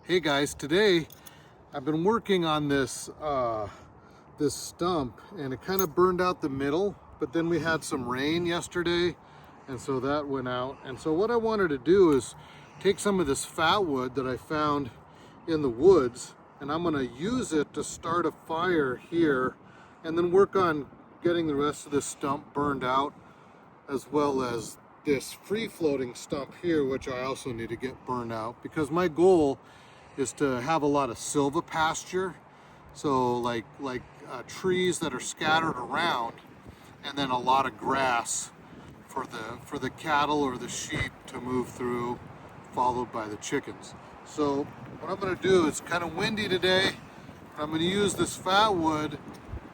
Hey guys, today I've been working on this this stump, and it kind of burned out the middle, but then we had some rain yesterday and so that went out. And so what I wanted to do is take some of this fatwood that I found in the woods, and I'm going to use it to start a fire here and then work on getting the rest of this stump burned out, as well as this free floating stump here, which I also need to get burned out, because my goal is to have a lot of silvopasture, so like trees that are scattered around, and then a lot of grass for the cattle or the sheep to move through, followed by the chickens. So what I'm going to do, it's kind of windy today, I'm going to use this fatwood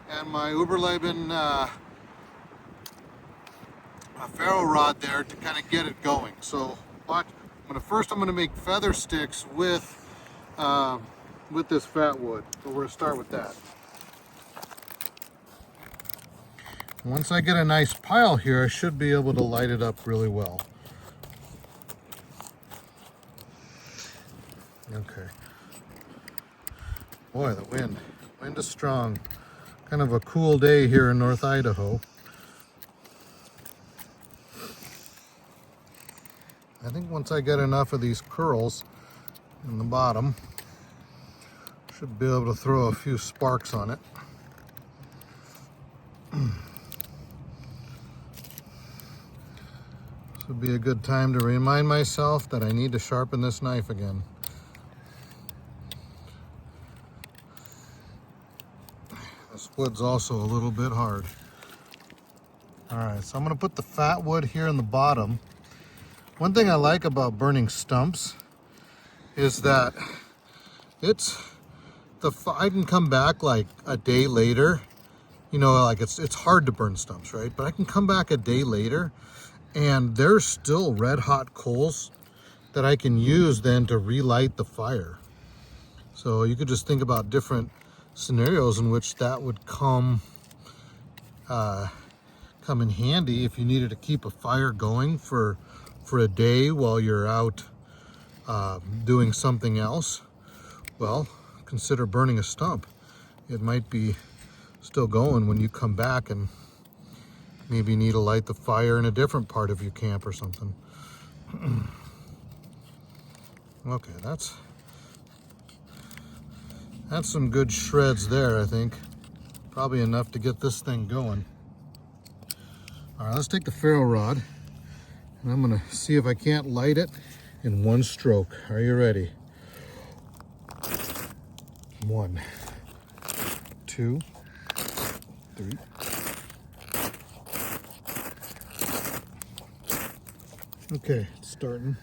and my Überleben Ferro rod there to kind of get it going. So watch, I'm going to make feather sticks with this fatwood. So we're going to start with that. Once I get a nice pile here, I should be able to light it up really well. Okay. Boy, the wind is strong. Kind of a cool day here in North Idaho. I think once I get enough of these curls in the bottom, should be able to throw a few sparks on it. This would be a good time to remind myself that I need to sharpen this knife again. This wood's also a little bit hard. Alright, so I'm going to put the fat wood here in the bottom. One thing I like about burning stumps is that I can come back like a day later. You know, like it's hard to burn stumps, right? But I can come back a day later and there's still red hot coals that I can use then to relight the fire. So you could just think about different scenarios in which that would come in handy if you needed to keep a fire going for a day while you're out doing something else. Well, consider burning a stump. It might be still going when you come back and maybe need to light the fire in a different part of your camp or something. Okay, that's some good shreds there, I think. Probably enough to get this thing going. All right, let's take the ferro rod, and I'm gonna see if I can't light it in one stroke. Are you ready? 1, 2, 3. Okay, it's starting.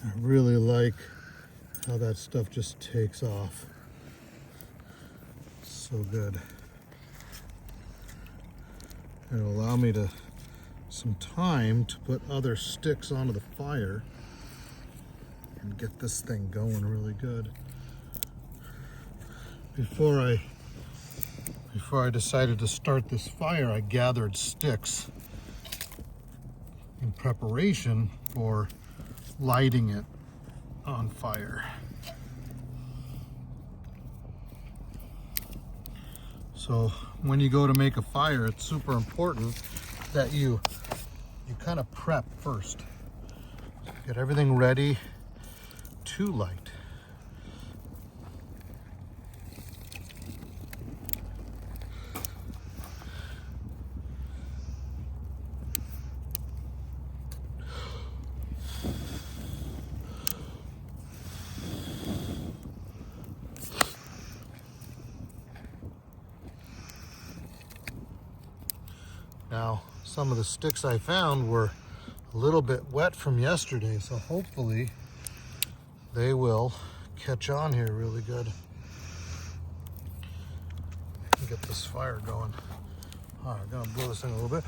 I really like how that stuff just takes off. So good. It'll allow me some time to put other sticks onto the fire and get this thing going really good. Before I decided to start this fire, I gathered sticks in preparation for lighting it on fire. So when you go to make a fire, it's super important that you kind of prep first. Get everything ready to light. Now, some of the sticks I found were a little bit wet from yesterday, so hopefully they will catch on here really good and get this fire going. All right, I'm gonna blow this thing a little bit.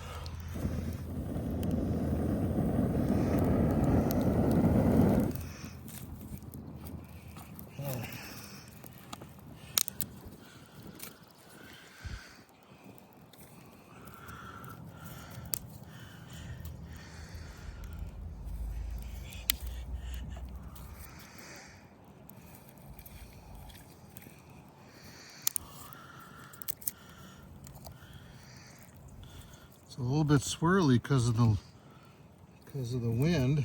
a little bit swirly because of the wind.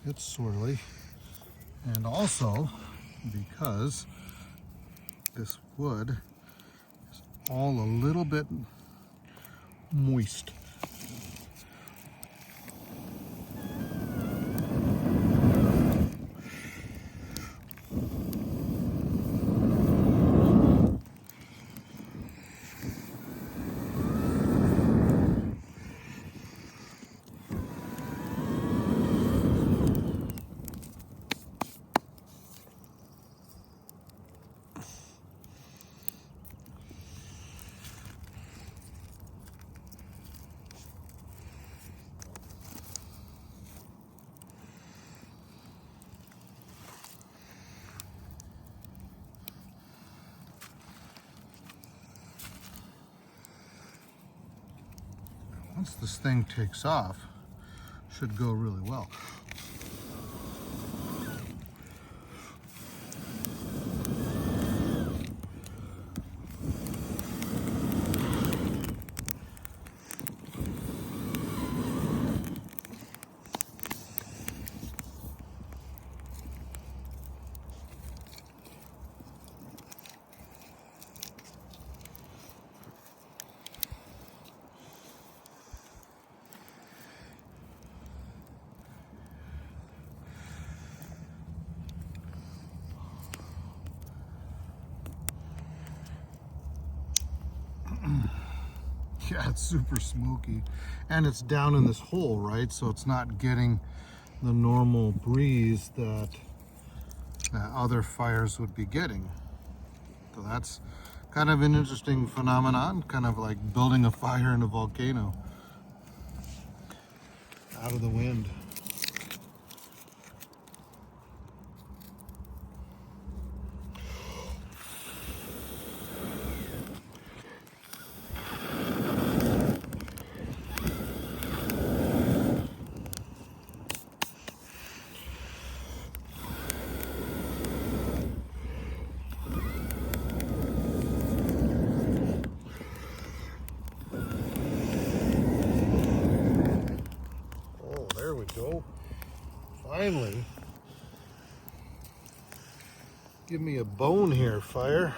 It's swirly, and also because this wood is all a little bit moist. Once this thing takes off, should go really well. Yeah, it's super smoky, and it's down in this hole, right? So it's not getting the normal breeze that other fires would be getting. So that's kind of an interesting phenomenon, kind of like building a fire in a volcano out of the wind. Go. Finally, give me a bone here, fire.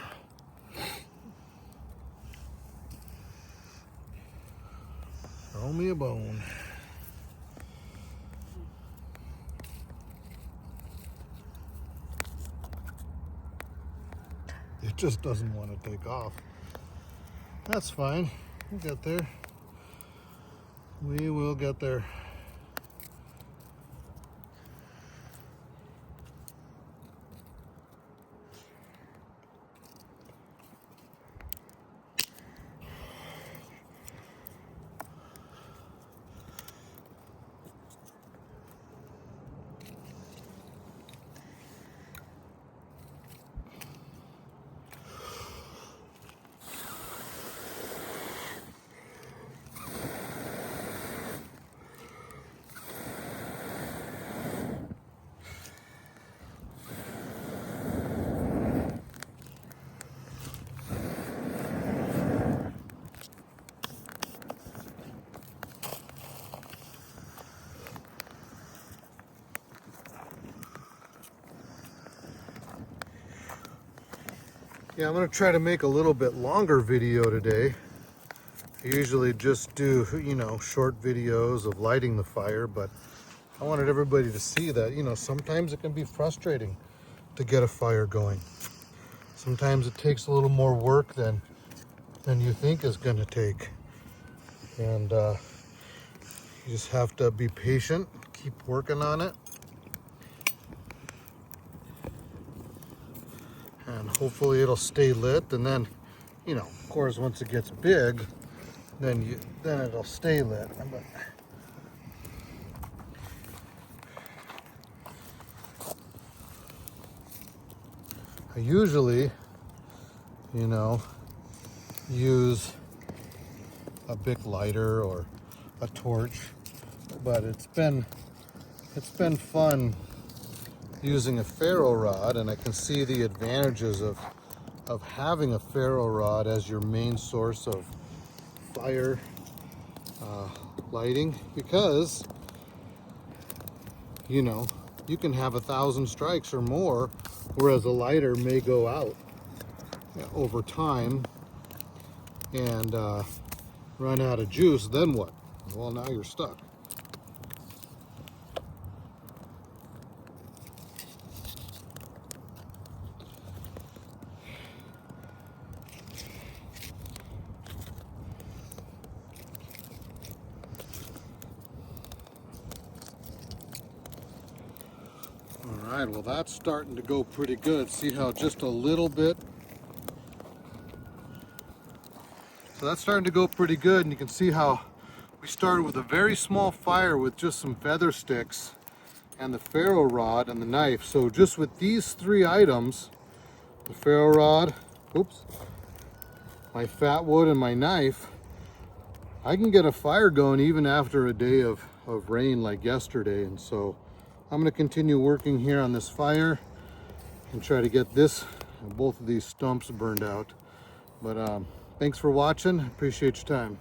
Throw me a bone. It just doesn't want to take off. That's fine. We'll get there. We will get there. Yeah, I'm going to try to make a little bit longer video today. I usually just do, short videos of lighting the fire, but I wanted everybody to see that, sometimes it can be frustrating to get a fire going. Sometimes it takes a little more work than you think it's going to take. And you just have to be patient, keep working on it. And hopefully it'll stay lit, and then, of course, once it gets big, then it'll stay lit. But I usually, use a Bic lighter or a torch, but it's been fun using a ferro rod, and I can see the advantages of having a ferro rod as your main source of fire lighting, because you know, you can have 1,000 strikes or more, whereas a lighter may go out over time and run out of juice. Then what? Well, now you're stuck. All right, well, that's starting to go pretty good. See how just a little bit. So that's starting to go pretty good, and you can see how we started with a very small fire with just some feather sticks and the ferro rod and the knife. So just with these 3 items, the ferro rod, oops, my Fatwood and my knife, I can get a fire going even after a day of rain like yesterday. And so I'm going to continue working here on this fire and try to get both of these stumps burned out. But thanks for watching. Appreciate your time.